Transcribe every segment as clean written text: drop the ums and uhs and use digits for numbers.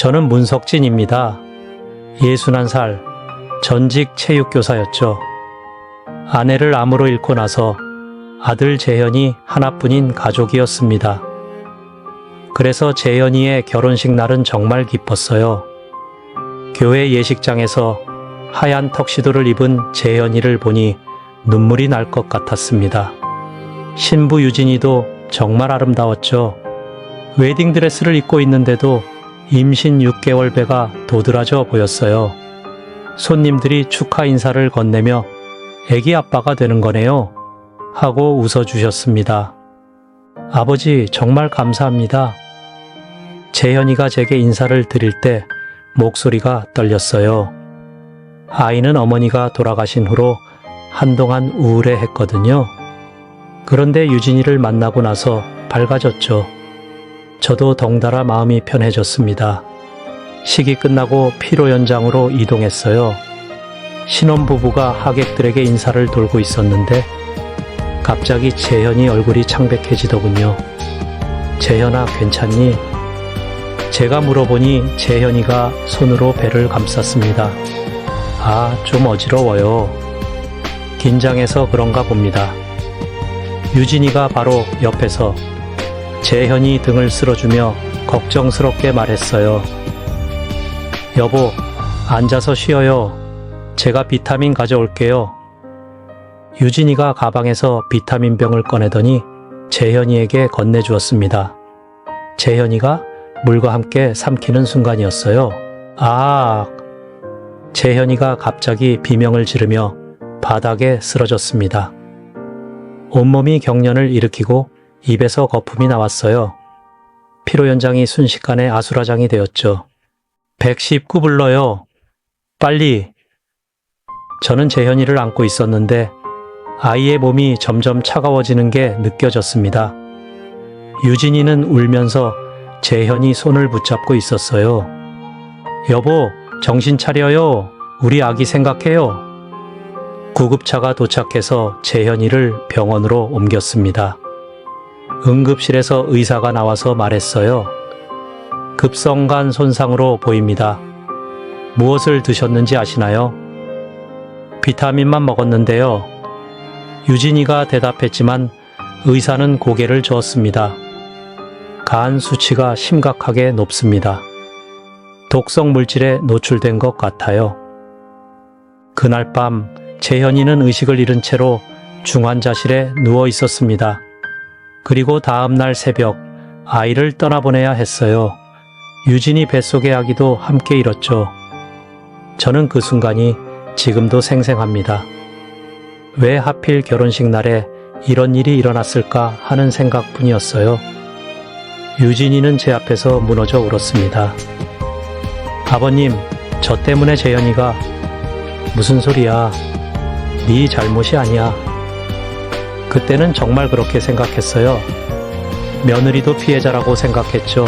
저는 문석진입니다. 61살, 전직 체육교사였죠. 아내를 암으로 잃고 나서 아들 재현이 하나뿐인 가족이었습니다. 그래서 재현이의 결혼식 날은 정말 기뻤어요. 교회 예식장에서 하얀 턱시도를 입은 재현이를 보니 눈물이 날 것 같았습니다. 신부 유진이도 정말 아름다웠죠. 웨딩드레스를 입고 있는데도 임신 6개월 배가 도드라져 보였어요. 손님들이 축하 인사를 건네며 애기 아빠가 되는 거네요 하고 웃어주셨습니다. 아버지 정말 감사합니다. 재현이가 제게 인사를 드릴 때 목소리가 떨렸어요. 아이는 어머니가 돌아가신 후로 한동안 우울해했거든요. 그런데 유진이를 만나고 나서 밝아졌죠. 저도 덩달아 마음이 편해졌습니다. 식이 끝나고 피로 연장으로 이동했어요. 신혼부부가 하객들에게 인사를 돌고 있었는데 갑자기 재현이 얼굴이 창백해지더군요. 재현아, 괜찮니? 제가 물어보니 재현이가 손으로 배를 감쌌습니다. 아, 좀 어지러워요. 긴장해서 그런가 봅니다. 유진이가 바로 옆에서 재현이 등을 쓸어주며 걱정스럽게 말했어요. 여보, 앉아서 쉬어요. 제가 비타민 가져올게요. 유진이가 가방에서 비타민병을 꺼내더니 재현이에게 건네주었습니다. 재현이가 물과 함께 삼키는 순간이었어요. 아! 재현이가 갑자기 비명을 지르며 바닥에 쓰러졌습니다. 온몸이 경련을 일으키고 입에서 거품이 나왔어요. 피로 연장이 순식간에 아수라장이 되었죠. 119 불러요. 빨리. 저는 재현이를 안고 있었는데 아이의 몸이 점점 차가워지는 게 느껴졌습니다. 유진이는 울면서 재현이 손을 붙잡고 있었어요. 여보, 정신 차려요. 우리 아기 생각해요. 구급차가 도착해서 재현이를 병원으로 옮겼습니다. 응급실에서 의사가 나와서 말했어요. 급성간 손상으로 보입니다. 무엇을 드셨는지 아시나요? 비타민만 먹었는데요. 유진이가 대답했지만 의사는 고개를 저었습니다. 간 수치가 심각하게 높습니다. 독성 물질에 노출된 것 같아요. 그날 밤 재현이는 의식을 잃은 채로 중환자실에 누워 있었습니다. 그리고 다음 날 새벽 아이를 떠나보내야 했어요. 유진이 뱃속의 아기도 함께 잃었죠. 저는 그 순간이 지금도 생생합니다. 왜 하필 결혼식 날에 이런 일이 일어났을까 하는 생각뿐이었어요. 유진이는 제 앞에서 무너져 울었습니다. 아버님, 저 때문에 재현이가... 무슨 소리야. 네 잘못이 아니야. 그때는 정말 그렇게 생각했어요. 며느리도 피해자라고 생각했죠.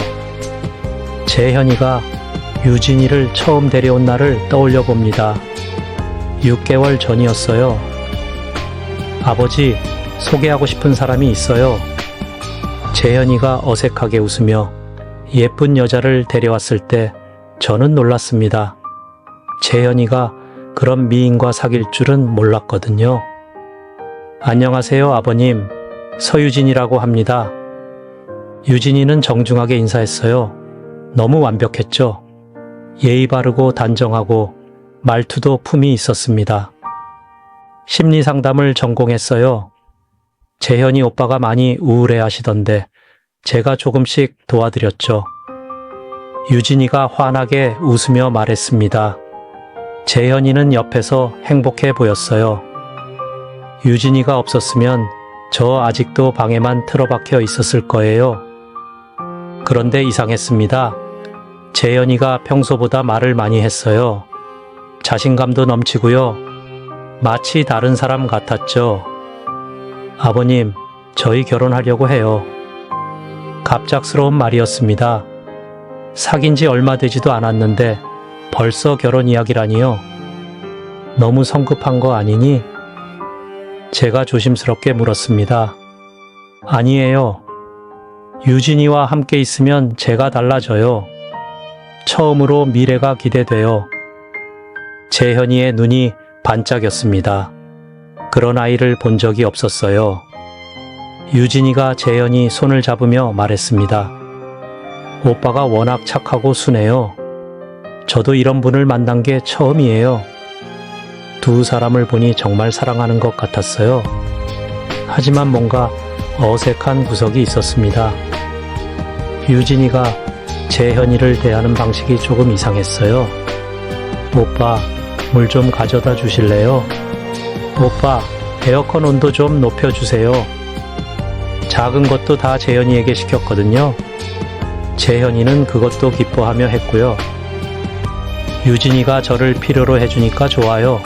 재현이가 유진이를 처음 데려온 날을 떠올려 봅니다. 6개월 전이었어요. 아버지, 소개하고 싶은 사람이 있어요. 재현이가 어색하게 웃으며 예쁜 여자를 데려왔을 때 저는 놀랐습니다. 재현이가 그런 미인과 사귈 줄은 몰랐거든요. 안녕하세요, 아버님. 서유진이라고 합니다. 유진이는 정중하게 인사했어요. 너무 완벽했죠. 예의 바르고 단정하고 말투도 품이 있었습니다. 심리 상담을 전공했어요. 재현이 오빠가 많이 우울해 하시던데 제가 조금씩 도와드렸죠. 유진이가 환하게 웃으며 말했습니다. 재현이는 옆에서 행복해 보였어요. 유진이가 없었으면 저 아직도 방에만 틀어박혀 있었을 거예요. 그런데 이상했습니다. 재현이가 평소보다 말을 많이 했어요. 자신감도 넘치고요. 마치 다른 사람 같았죠. 아버님, 저희 결혼하려고 해요. 갑작스러운 말이었습니다. 사귄 지 얼마 되지도 않았는데 벌써 결혼 이야기라니요. 너무 성급한 거 아니니? 제가 조심스럽게 물었습니다. 아니에요. 유진이와 함께 있으면 제가 달라져요. 처음으로 미래가 기대돼요. 재현이의 눈이 반짝였습니다. 그런 아이를 본 적이 없었어요. 유진이가 재현이 손을 잡으며 말했습니다. 오빠가 워낙 착하고 순해요. 저도 이런 분을 만난 게 처음이에요. 두 사람을 보니 정말 사랑하는 것 같았어요. 하지만 뭔가 어색한 구석이 있었습니다. 유진이가 재현이를 대하는 방식이 조금 이상했어요. 오빠, 물 좀 가져다 주실래요? 오빠, 에어컨 온도 좀 높여주세요. 작은 것도 다 재현이에게 시켰거든요. 재현이는 그것도 기뻐하며 했고요. 유진이가 저를 필요로 해주니까 좋아요.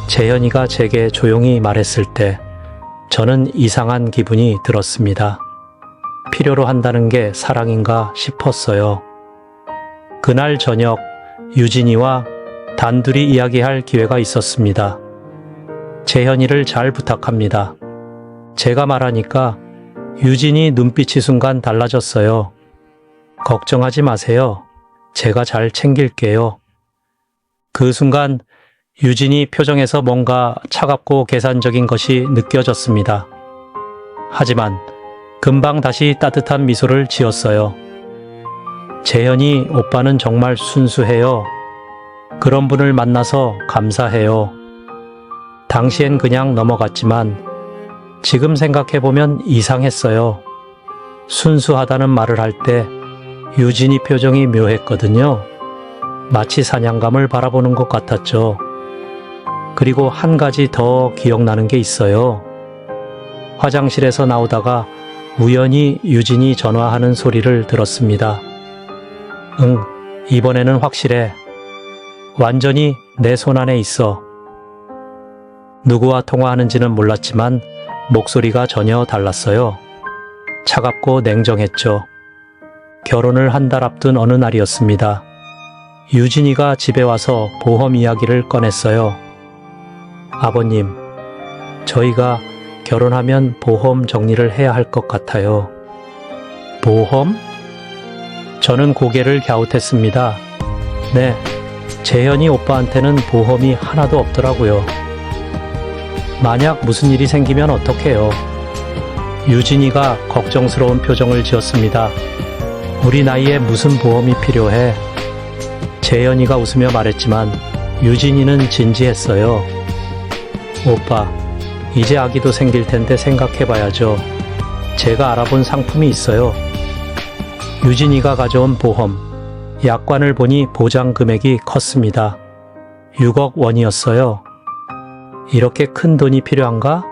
재현이가 제게 조용히 말했을 때 저는 이상한 기분이 들었습니다. 필요로 한다는 게 사랑인가 싶었어요. 그날 저녁 유진이와 단둘이 이야기할 기회가 있었습니다. 재현이를 잘 부탁합니다. 제가 말하니까 유진이 눈빛이 순간 달라졌어요. 걱정하지 마세요. 제가 잘 챙길게요. 그 순간 유진이 표정에서 뭔가 차갑고 계산적인 것이 느껴졌습니다. 하지만 금방 다시 따뜻한 미소를 지었어요. 재현이 오빠는 정말 순수해요. 그런 분을 만나서 감사해요. 당시엔 그냥 넘어갔지만 지금 생각해보면 이상했어요. 순수하다는 말을 할 때 유진이 표정이 묘했거든요. 마치 사냥감을 바라보는 것 같았죠. 그리고 한 가지 더 기억나는 게 있어요. 화장실에서 나오다가 우연히 유진이 전화하는 소리를 들었습니다. 응, 이번에는 확실해. 완전히 내 손 안에 있어. 누구와 통화하는지는 몰랐지만 목소리가 전혀 달랐어요. 차갑고 냉정했죠. 결혼을 한 달 앞둔 어느 날이었습니다. 유진이가 집에 와서 보험 이야기를 꺼냈어요. 아버님, 저희가 결혼하면 보험 정리를 해야 할 것 같아요. 보험? 저는 고개를 갸웃했습니다. 네, 재현이 오빠한테는 보험이 하나도 없더라고요. 만약 무슨 일이 생기면 어떡해요? 유진이가 걱정스러운 표정을 지었습니다. 우리 나이에 무슨 보험이 필요해? 재현이가 웃으며 말했지만 유진이는 진지했어요. 오빠, 이제 아기도 생길 텐데 생각해봐야죠. 제가 알아본 상품이 있어요. 유진이가 가져온 보험, 약관을 보니 보장 금액이 컸습니다. 6억 원이었어요. 이렇게 큰 돈이 필요한가?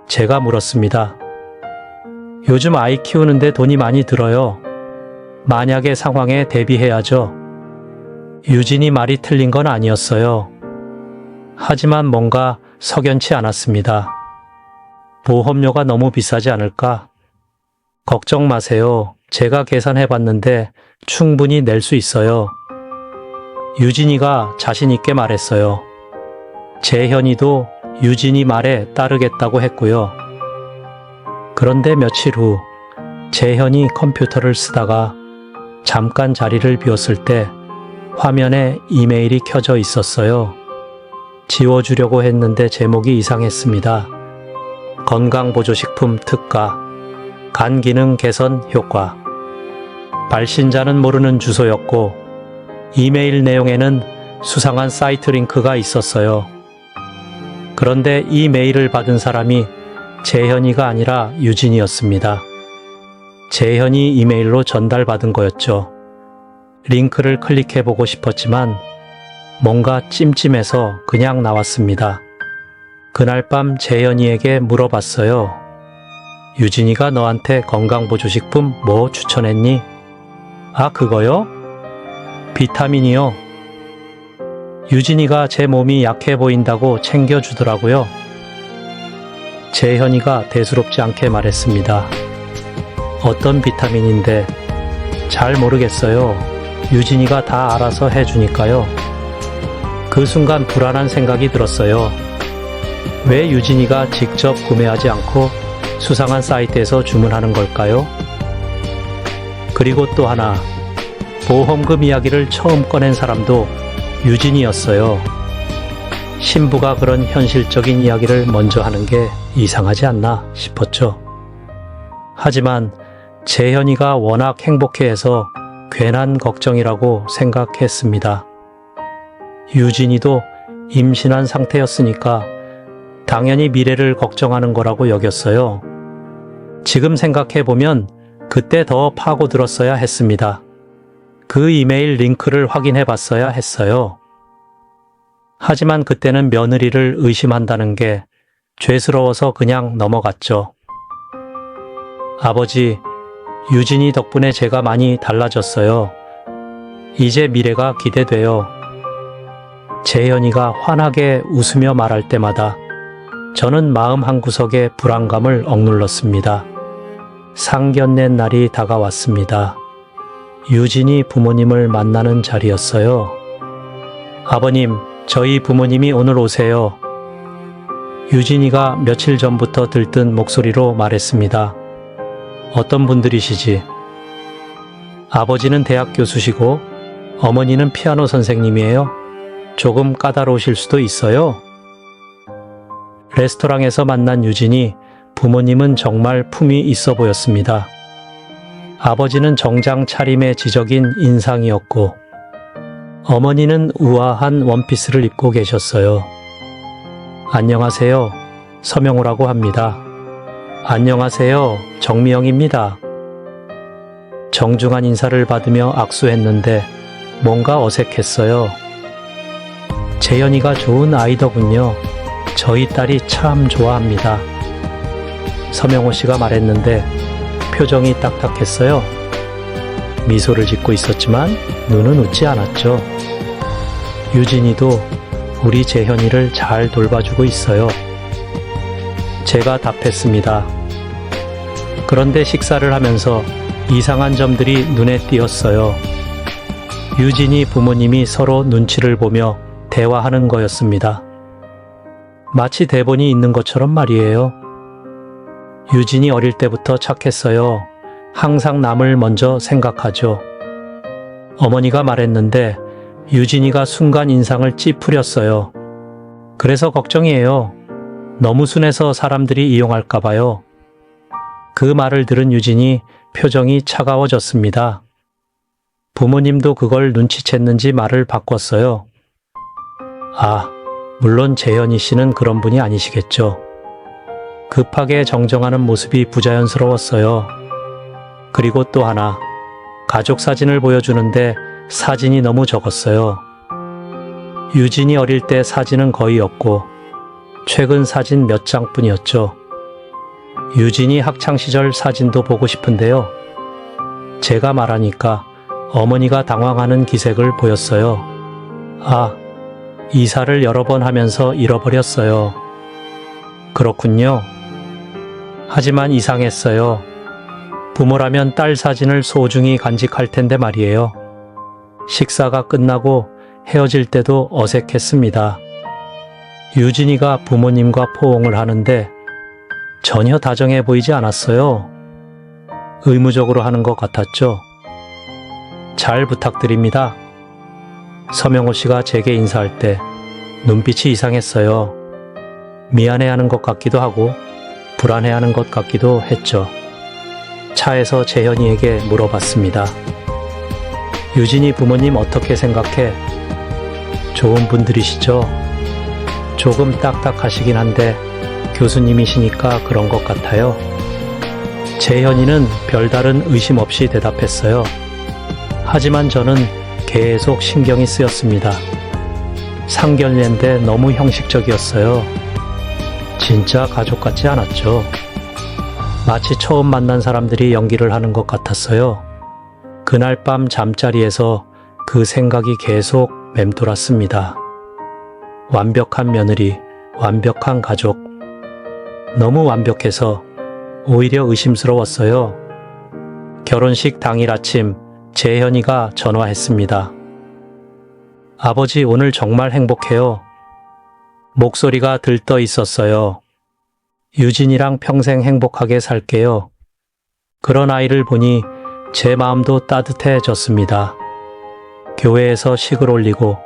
제가 물었습니다. 요즘 아이 키우는데 돈이 많이 들어요. 만약의 상황에 대비해야죠. 유진이 말이 틀린 건 아니었어요. 하지만 뭔가 석연치 않았습니다. 보험료가 너무 비싸지 않을까? 걱정 마세요. 제가 계산해 봤는데 충분히 낼 수 있어요. 유진이가 자신 있게 말했어요. 재현이도 유진이 말에 따르겠다고 했고요. 그런데 며칠 후 재현이 컴퓨터를 쓰다가 잠깐 자리를 비웠을 때 화면에 이메일이 켜져 있었어요. 지워주려고 했는데 제목이 이상했습니다. 건강보조식품 특가, 간 기능 개선 효과. 발신자는 모르는 주소였고 이메일 내용에는 수상한 사이트 링크가 있었어요. 그런데 이 메일을 받은 사람이 재현이가 아니라 유진이었습니다. 재현이 이메일로 전달받은 거였죠. 링크를 클릭해보고 싶었지만 뭔가 찜찜해서 그냥 나왔습니다. 그날 밤 재현이에게 물어봤어요. 유진이가 너한테 건강보조식품 뭐 추천했니? 아, 그거요? 비타민이요. 유진이가 제 몸이 약해 보인다고 챙겨주더라고요. 재현이가 대수롭지 않게 말했습니다. 어떤 비타민인데? 잘 모르겠어요. 유진이가 다 알아서 해주니까요. 그 순간 불안한 생각이 들었어요. 왜 유진이가 직접 구매하지 않고 수상한 사이트에서 주문하는 걸까요? 그리고 또 하나, 보험금 이야기를 처음 꺼낸 사람도 유진이었어요. 신부가 그런 현실적인 이야기를 먼저 하는 게 이상하지 않나 싶었죠. 하지만 재현이가 워낙 행복해해서 괜한 걱정이라고 생각했습니다. 유진이도 임신한 상태였으니까 당연히 미래를 걱정하는 거라고 여겼어요. 지금 생각해보면 그때 더 파고들었어야 했습니다. 그 이메일 링크를 확인해 봤어야 했어요. 하지만 그때는 며느리를 의심한다는 게 죄스러워서 그냥 넘어갔죠. 아버지, 유진이 덕분에 제가 많이 달라졌어요. 이제 미래가 기대돼요. 재현이가 환하게 웃으며 말할 때마다 저는 마음 한구석에 불안감을 억눌렀습니다. 상견례 날이 다가왔습니다. 유진이 부모님을 만나는 자리였어요. 아버님, 저희 부모님이 오늘 오세요. 유진이가 며칠 전부터 들뜬 목소리로 말했습니다. 어떤 분들이시지? 아버지는 대학 교수시고 어머니는 피아노 선생님이에요. 조금 까다로우실 수도 있어요. 레스토랑에서 만난 유진이 부모님은 정말 품이 있어 보였습니다. 아버지는 정장 차림의 지적인 인상이었고 어머니는 우아한 원피스를 입고 계셨어요. 안녕하세요. 서명호라고 합니다. 안녕하세요. 정미영입니다. 정중한 인사를 받으며 악수했는데 뭔가 어색했어요. 재현이가 좋은 아이더군요. 저희 딸이 참 좋아합니다. 서명호 씨가 말했는데 표정이 딱딱했어요. 미소를 짓고 있었지만 눈은 웃지 않았죠. 유진이도 우리 재현이를 잘 돌봐주고 있어요. 제가 답했습니다. 그런데 식사를 하면서 이상한 점들이 눈에 띄었어요. 유진이 부모님이 서로 눈치를 보며 대화하는 거였습니다. 마치 대본이 있는 것처럼 말이에요. 유진이 어릴 때부터 착했어요. 항상 남을 먼저 생각하죠. 어머니가 말했는데 유진이가 순간 인상을 찌푸렸어요. 그래서 걱정이에요. 너무 순해서 사람들이 이용할까 봐요. 그 말을 들은 유진이 표정이 차가워졌습니다. 부모님도 그걸 눈치챘는지 말을 바꿨어요. 아, 물론 재현이 씨는 그런 분이 아니시겠죠. 급하게 정정하는 모습이 부자연스러웠어요. 그리고 또 하나, 가족 사진을 보여주는데 사진이 너무 적었어요. 유진이 어릴 때 사진은 거의 없고 최근 사진 몇 장뿐이었죠. 유진이 학창시절 사진도 보고 싶은데요. 제가 말하니까 어머니가 당황하는 기색을 보였어요. 아, 이사를 여러 번 하면서 잃어버렸어요. 그렇군요. 하지만 이상했어요. 부모라면 딸 사진을 소중히 간직할 텐데 말이에요. 식사가 끝나고 헤어질 때도 어색했습니다. 유진이가 부모님과 포옹을 하는데 전혀 다정해 보이지 않았어요. 의무적으로 하는 것 같았죠. 잘 부탁드립니다. 서명호 씨가 제게 인사할 때 눈빛이 이상했어요. 미안해하는 것 같기도 하고 불안해하는 것 같기도 했죠. 차에서 재현이에게 물어봤습니다. 유진이 부모님 어떻게 생각해? 좋은 분들이시죠? 조금 딱딱하시긴 한데 교수님이시니까 그런 것 같아요. 재현이는 별다른 의심 없이 대답했어요. 하지만 저는 계속 신경이 쓰였습니다. 상견례인데 너무 형식적이었어요. 진짜 가족 같지 않았죠. 마치 처음 만난 사람들이 연기를 하는 것 같았어요. 그날 밤 잠자리에서 그 생각이 계속 맴돌았습니다. 완벽한 며느리, 완벽한 가족. 너무 완벽해서 오히려 의심스러웠어요. 결혼식 당일 아침 재현이가 전화했습니다. 아버지, 오늘 정말 행복해요. 목소리가 들떠 있었어요. 유진이랑 평생 행복하게 살게요. 그런 아이를 보니 제 마음도 따뜻해졌습니다. 교회에서 식을 올리고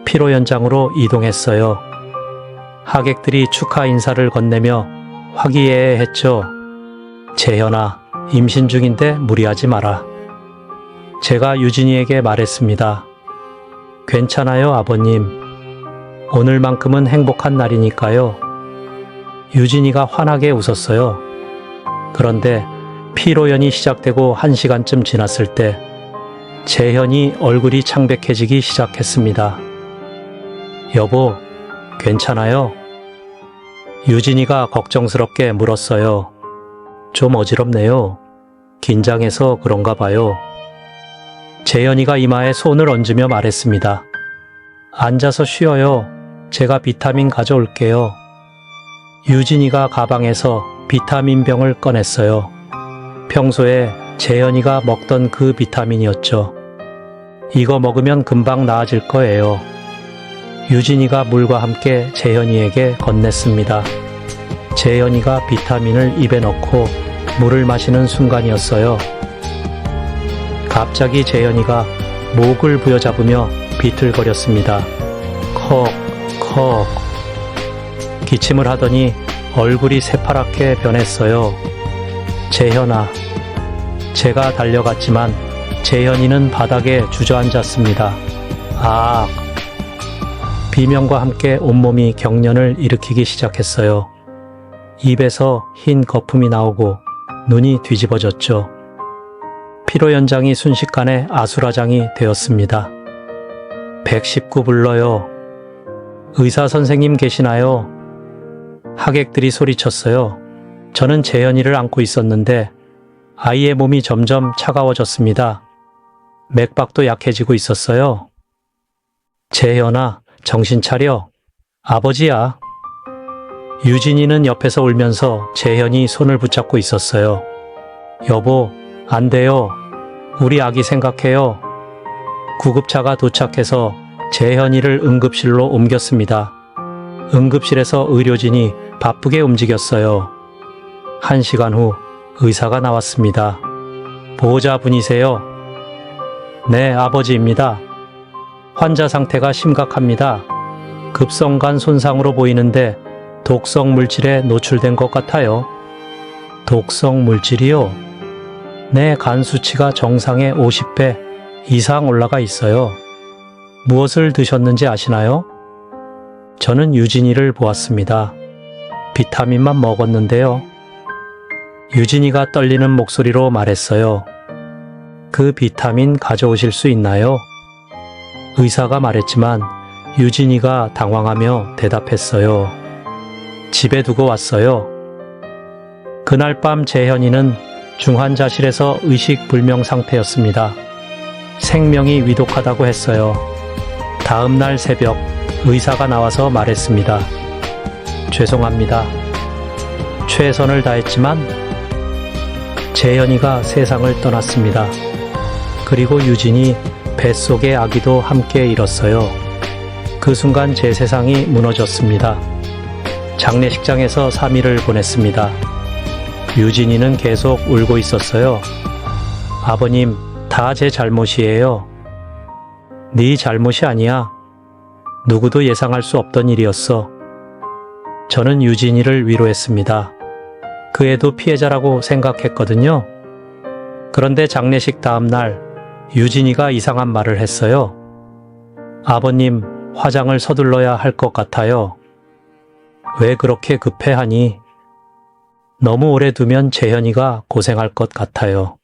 피로 연장으로 이동했어요. 하객들이 축하 인사를 건네며 화기애애했죠. 재현아, 임신 중인데 무리하지 마라. 제가 유진이에게 말했습니다. 괜찮아요, 아버님. 오늘만큼은 행복한 날이니까요. 유진이가 환하게 웃었어요. 그런데 피로연이 시작되고 1시간쯤 지났을 때 재현이 얼굴이 창백해지기 시작했습니다. 여보, 괜찮아요? 유진이가 걱정스럽게 물었어요. 좀 어지럽네요. 긴장해서 그런가 봐요. 재현이가 이마에 손을 얹으며 말했습니다. 앉아서 쉬어요. 제가 비타민 가져올게요. 유진이가 가방에서 비타민병을 꺼냈어요. 평소에 재현이가 먹던 그 비타민이었죠. 이거 먹으면 금방 나아질 거예요. 유진이가 물과 함께 재현이에게 건넸습니다. 재현이가 비타민을 입에 넣고 물을 마시는 순간이었어요. 갑자기 재현이가 목을 부여잡으며 비틀거렸습니다. 컥. 기침을 하더니 얼굴이 새파랗게 변했어요. 재현아. 제가 달려갔지만 재현이는 바닥에 주저앉았습니다. 아. 비명과 함께 온몸이 경련을 일으키기 시작했어요. 입에서 흰 거품이 나오고 눈이 뒤집어졌죠. 피로 연장이 순식간에 아수라장이 되었습니다. 119 불러요. 의사 선생님 계시나요? 하객들이 소리쳤어요. 저는 재현이를 안고 있었는데 아이의 몸이 점점 차가워졌습니다. 맥박도 약해지고 있었어요. 재현아, 정신 차려. 아버지야. 유진이는 옆에서 울면서 재현이 손을 붙잡고 있었어요. 여보, 안 돼요. 우리 아기 생각해요. 구급차가 도착해서 재현이를 응급실로 옮겼습니다. 응급실에서 의료진이 바쁘게 움직였어요. 1시간 후 의사가 나왔습니다. 보호자분이세요? 네, 아버지입니다. 환자 상태가 심각합니다. 급성간 손상으로 보이는데 독성 물질에 노출된 것 같아요. 독성 물질이요? 네, 간 수치가 정상의 50배 이상 올라가 있어요. 무엇을 드셨는지 아시나요? 저는 유진이를 보았습니다. 비타민만 먹었는데요. 유진이가 떨리는 목소리로 말했어요. 그 비타민 가져오실 수 있나요? 의사가 말했지만 유진이가 당황하며 대답했어요. 집에 두고 왔어요. 그날 밤 재현이는 중환자실에서 의식불명 상태였습니다. 생명이 위독하다고 했어요. 다음 날 새벽 의사가 나와서 말했습니다. 죄송합니다. 최선을 다했지만 재현이가 세상을 떠났습니다. 그리고 유진이 뱃속의 아기도 함께 잃었어요. 그 순간 제 세상이 무너졌습니다. 장례식장에서 3일을 보냈습니다. 유진이는 계속 울고 있었어요. 아버님, 다 제 잘못이에요. 네 잘못이 아니야. 누구도 예상할 수 없던 일이었어. 저는 유진이를 위로했습니다. 그 애도 피해자라고 생각했거든요. 그런데 장례식 다음 날 유진이가 이상한 말을 했어요. 아버님, 화장을 서둘러야 할 것 같아요. 왜 그렇게 급해하니? 너무 오래 두면 재현이가 고생할 것 같아요.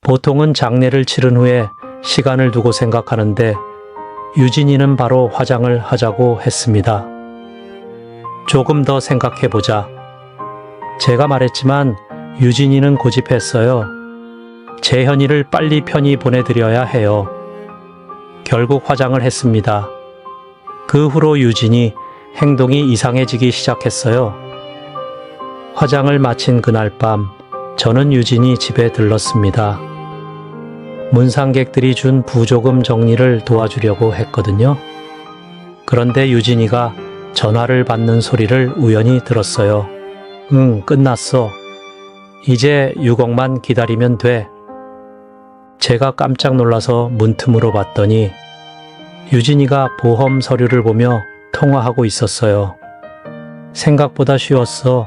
보통은 장례를 치른 후에 시간을 두고 생각하는데 유진이는 바로 화장을 하자고 했습니다. 조금 더 생각해보자. 제가 말했지만 유진이는 고집했어요. 재현이를 빨리 편히 보내드려야 해요. 결국 화장을 했습니다. 그 후로 유진이 행동이 이상해지기 시작했어요. 화장을 마친 그날 밤 저는 유진이 집에 들렀습니다. 문상객들이 준 부조금 정리를 도와주려고 했거든요. 그런데 유진이가 전화를 받는 소리를 우연히 들었어요. 응, 끝났어. 이제 6억만 기다리면 돼. 제가 깜짝 놀라서 문틈으로 봤더니 유진이가 보험 서류를 보며 통화하고 있었어요. 생각보다 쉬웠어.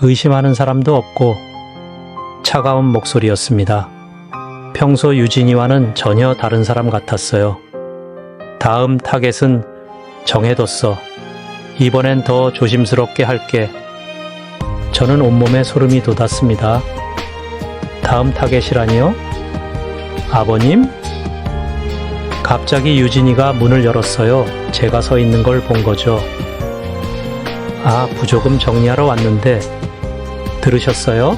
의심하는 사람도 없고 차가운 목소리였습니다. 평소 유진이와는 전혀 다른 사람 같았어요. 다음 타겟은 정해뒀어. 이번엔 더 조심스럽게 할게. 저는 온몸에 소름이 돋았습니다. 다음 타겟이라니요? 아버님? 갑자기 유진이가 문을 열었어요. 제가 서 있는 걸 본 거죠. 아, 부조금 정리하러 왔는데 들으셨어요?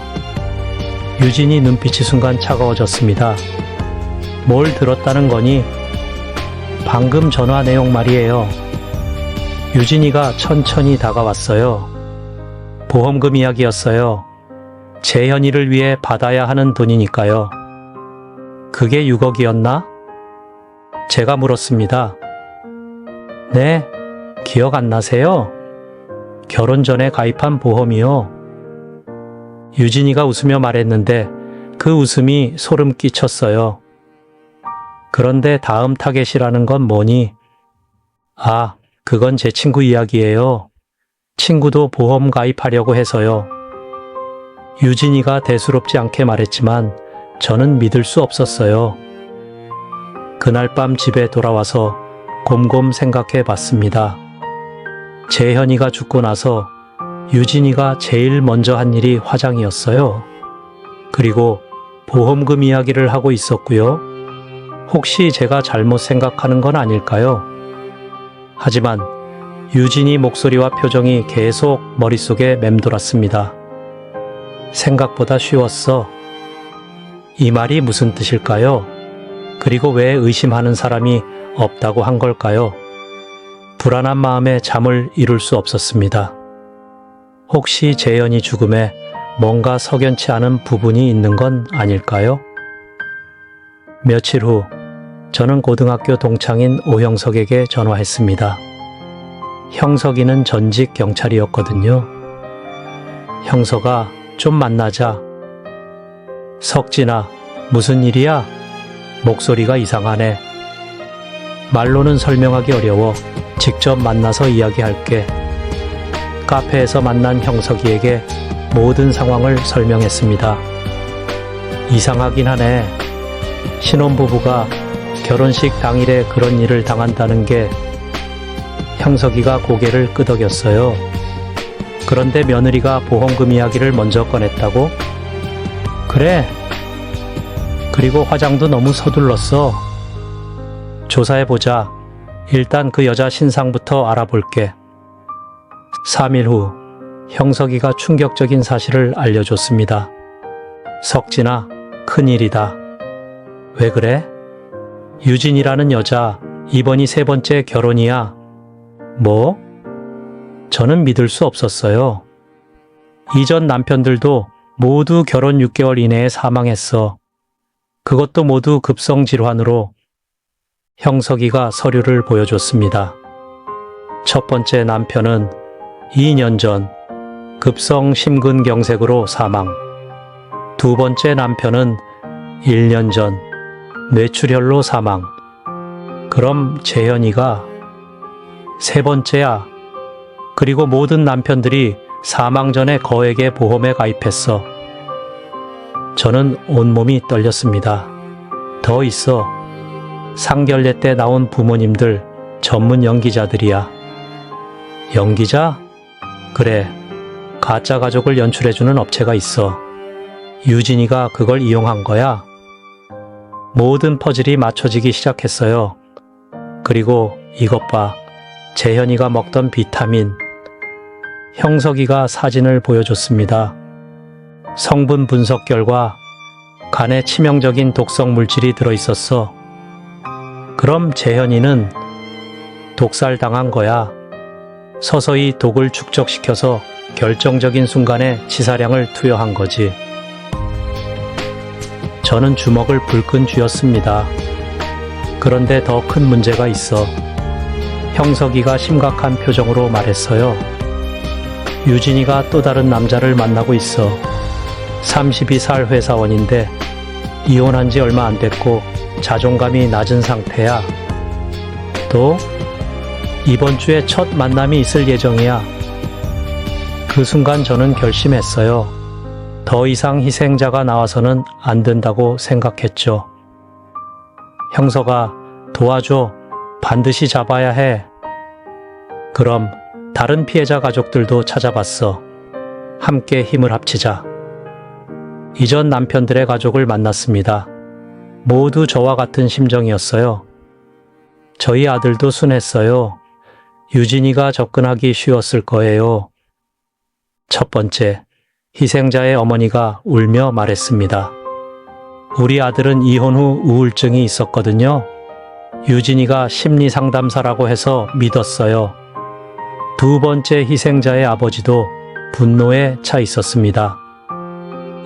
유진이 눈빛이 순간 차가워졌습니다. 뭘 들었다는 거니? 방금 전화 내용 말이에요. 유진이가 천천히 다가왔어요. 보험금 이야기였어요. 재현이를 위해 받아야 하는 돈이니까요. 그게 6억이었나? 제가 물었습니다. 네, 기억 안 나세요? 결혼 전에 가입한 보험이요. 유진이가 웃으며 말했는데 그 웃음이 소름 끼쳤어요. 그런데 다음 타겟이라는 건 뭐니? 아, 그건 제 친구 이야기예요. 친구도 보험 가입하려고 해서요. 유진이가 대수롭지 않게 말했지만 저는 믿을 수 없었어요. 그날 밤 집에 돌아와서 곰곰 생각해 봤습니다. 재현이가 죽고 나서 유진이가 제일 먼저 한 일이 화장이었어요. 그리고 보험금 이야기를 하고 있었고요. 혹시 제가 잘못 생각하는 건 아닐까요? 하지만 유진이 목소리와 표정이 계속 머릿속에 맴돌았습니다. 생각보다 쉬웠어. 이 말이 무슨 뜻일까요? 그리고 왜 의심하는 사람이 없다고 한 걸까요? 불안한 마음에 잠을 이룰 수 없었습니다. 혹시 재현이 죽음에 뭔가 석연치 않은 부분이 있는 건 아닐까요? 며칠 후 저는 고등학교 동창인 오형석에게 전화했습니다. 형석이는 전직 경찰이었거든요. 형석아, 좀 만나자. 석진아, 무슨 일이야? 목소리가 이상하네. 말로는 설명하기 어려워. 직접 만나서 이야기할게. 카페에서 만난 형석이에게 모든 상황을 설명했습니다. 이상하긴 하네. 신혼부부가 결혼식 당일에 그런 일을 당한다는 게. 형석이가 고개를 끄덕였어요. 그런데 며느리가 보험금 이야기를 먼저 꺼냈다고? 그래. 그리고 화장도 너무 서둘렀어. 조사해보자. 일단 그 여자 신상부터 알아볼게. 3일 후 형석이가 충격적인 사실을 알려줬습니다. 석진아, 큰일이다. 왜 그래? 유진이라는 여자, 이번이 3번째 결혼이야. 뭐? 저는 믿을 수 없었어요. 이전 남편들도 모두 결혼 6개월 이내에 사망했어. 그것도 모두 급성질환으로. 형석이가 서류를 보여줬습니다. 첫 번째 남편은 2년 전 급성 심근경색으로 사망. 두 번째 남편은 1년 전 뇌출혈로 사망. 그럼 재현이가 3번째야. 그리고 모든 남편들이 사망 전에 거액의 보험에 가입했어. 저는 온몸이 떨렸습니다. 더 있어. 상견례 때 나온 부모님들 전문 연기자들이야. 연기자? 그래. 가짜 가족을 연출해주는 업체가 있어. 유진이가 그걸 이용한 거야. 모든 퍼즐이 맞춰지기 시작했어요. 그리고 이것 봐. 재현이가 먹던 비타민. 형석이가 사진을 보여줬습니다. 성분 분석 결과 간에 치명적인 독성 물질이 들어있었어. 그럼 재현이는 독살당한 거야. 서서히 독을 축적시켜서 결정적인 순간에 치사량을 투여한 거지. 저는 주먹을 불끈 쥐었습니다. 그런데 더 큰 문제가 있어. 형석이가 심각한 표정으로 말했어요. 유진이가 또 다른 남자를 만나고 있어. 32살 회사원인데 이혼한 지 얼마 안 됐고 자존감이 낮은 상태야. 또 이번 주에 첫 만남이 있을 예정이야. 그 순간 저는 결심했어요. 더 이상 희생자가 나와서는 안 된다고 생각했죠. 형서가 도와줘. 반드시 잡아야 해. 그럼 다른 피해자 가족들도 찾아봤어. 함께 힘을 합치자. 이전 남편들의 가족을 만났습니다. 모두 저와 같은 심정이었어요. 저희 아들도 순했어요. 유진이가 접근하기 쉬웠을 거예요. 첫 번째, 희생자의 어머니가 울며 말했습니다. 우리 아들은 이혼 후 우울증이 있었거든요. 유진이가 심리상담사라고 해서 믿었어요. 두 번째 희생자의 아버지도 분노에 차 있었습니다.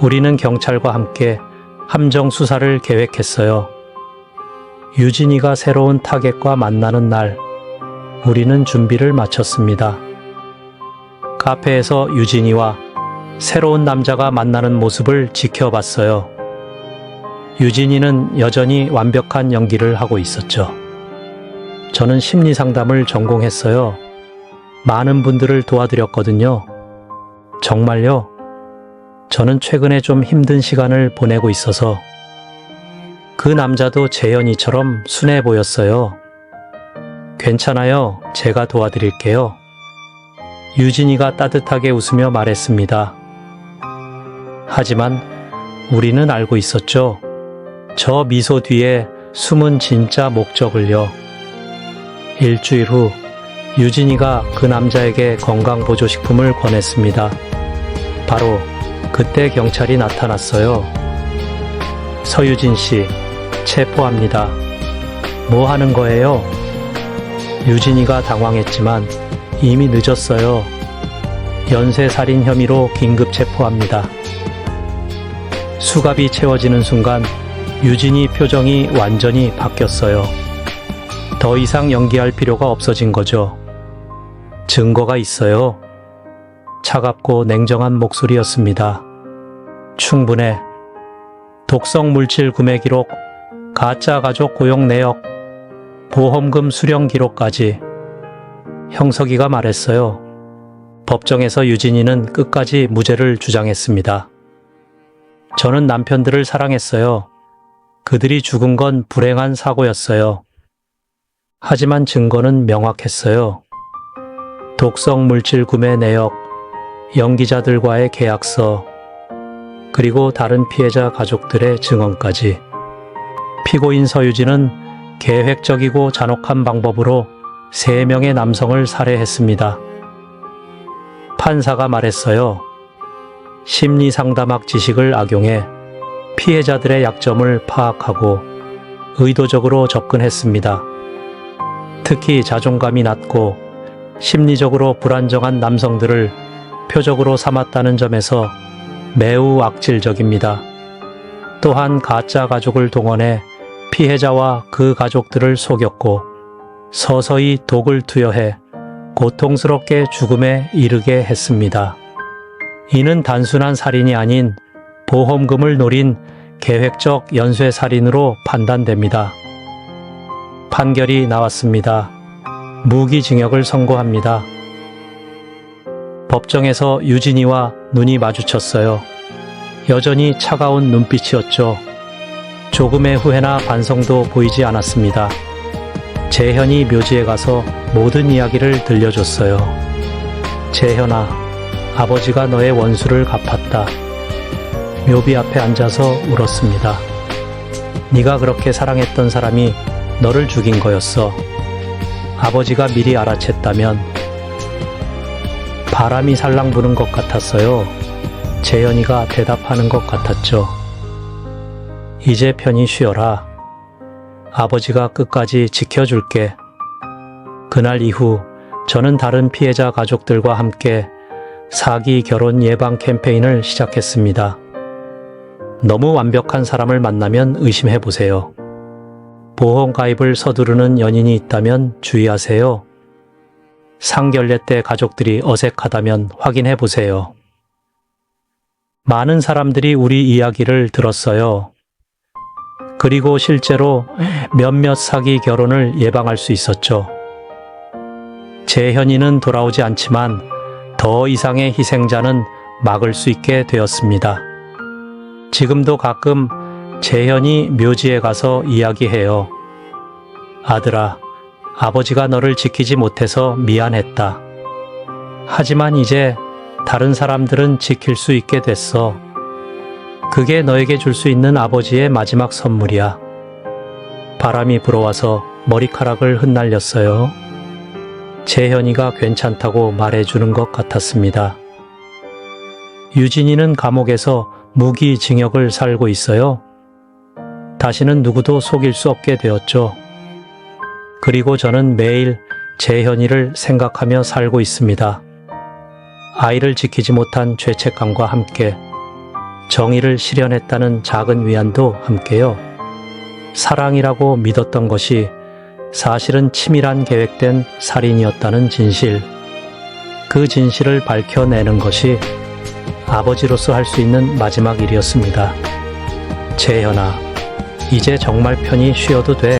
우리는 경찰과 함께 함정 수사를 계획했어요. 유진이가 새로운 타겟과 만나는 날, 우리는 준비를 마쳤습니다. 카페에서 유진이와 새로운 남자가 만나는 모습을 지켜봤어요. 유진이는 여전히 완벽한 연기를 하고 있었죠. 저는 심리상담을 전공했어요. 많은 분들을 도와드렸거든요. 정말요? 저는 최근에 좀 힘든 시간을 보내고 있어서 그 남자도 재현이처럼 순해 보였어요. 괜찮아요. 제가 도와드릴게요. 유진이가 따뜻하게 웃으며 말했습니다. 하지만 우리는 알고 있었죠. 저 미소 뒤에 숨은 진짜 목적을요. 일주일 후 유진이가 그 남자에게 건강보조식품을 권했습니다. 바로 그때 경찰이 나타났어요. 서유진 씨, 체포합니다. 뭐 하는 거예요? 유진이가 당황했지만 이미 늦었어요. 연쇄살인 혐의로 긴급 체포합니다. 수갑이 채워지는 순간 유진이 표정이 완전히 바뀌었어요. 더 이상 연기할 필요가 없어진 거죠. 증거가 있어요. 차갑고 냉정한 목소리였습니다. 충분해. 독성 물질 구매 기록, 가짜 가족 고용 내역, 보험금 수령 기록까지. 형석이가 말했어요. 법정에서 유진이는 끝까지 무죄를 주장했습니다. 저는 남편들을 사랑했어요. 그들이 죽은 건 불행한 사고였어요. 하지만 증거는 명확했어요. 독성 물질 구매 내역, 연기자들과의 계약서, 그리고 다른 피해자 가족들의 증언까지. 피고인 서유진은 계획적이고 잔혹한 방법으로 3명의 남성을 살해했습니다. 판사가 말했어요. 심리상담학 지식을 악용해 피해자들의 약점을 파악하고 의도적으로 접근했습니다. 특히 자존감이 낮고 심리적으로 불안정한 남성들을 표적으로 삼았다는 점에서 매우 악질적입니다. 또한 가짜 가족을 동원해 피해자와 그 가족들을 속였고 서서히 독을 투여해 고통스럽게 죽음에 이르게 했습니다. 이는 단순한 살인이 아닌 보험금을 노린 계획적 연쇄살인으로 판단됩니다. 판결이 나왔습니다. 무기징역을 선고합니다. 법정에서 유진이와 눈이 마주쳤어요. 여전히 차가운 눈빛이었죠. 조금의 후회나 반성도 보이지 않았습니다. 재현이 묘지에 가서 모든 이야기를 들려줬어요. 재현아, 아버지가 너의 원수를 갚았다. 묘비 앞에 앉아서 울었습니다. 네가 그렇게 사랑했던 사람이 너를 죽인 거였어. 아버지가 미리 알아챘다면. 바람이 살랑 부는 것 같았어요. 재현이가 대답하는 것 같았죠. 이제 편히 쉬어라. 아버지가 끝까지 지켜줄게. 그날 이후 저는 다른 피해자 가족들과 함께 사기 결혼 예방 캠페인을 시작했습니다. 너무 완벽한 사람을 만나면 의심해보세요. 보험 가입을 서두르는 연인이 있다면 주의하세요. 상견례 때 가족들이 어색하다면 확인해보세요. 많은 사람들이 우리 이야기를 들었어요. 그리고 실제로 몇몇 사기 결혼을 예방할 수 있었죠. 재현이는 돌아오지 않지만 더 이상의 희생자는 막을 수 있게 되었습니다. 지금도 가끔 재현이 묘지에 가서 이야기해요. 아들아, 아버지가 너를 지키지 못해서 미안했다. 하지만 이제 다른 사람들은 지킬 수 있게 됐어. 그게 너에게 줄 수 있는 아버지의 마지막 선물이야. 바람이 불어와서 머리카락을 흩날렸어요. 재현이가 괜찮다고 말해주는 것 같았습니다. 유진이는 감옥에서 무기징역을 살고 있어요. 다시는 누구도 속일 수 없게 되었죠. 그리고 저는 매일 재현이를 생각하며 살고 있습니다. 아이를 지키지 못한 죄책감과 함께 정의를 실현했다는 작은 위안도 함께요. 사랑이라고 믿었던 것이 사실은 치밀한 계획된 살인이었다는 진실. 그 진실을 밝혀내는 것이 아버지로서 할 수 있는 마지막 일이었습니다. 재현아, 이제 정말 편히 쉬어도 돼.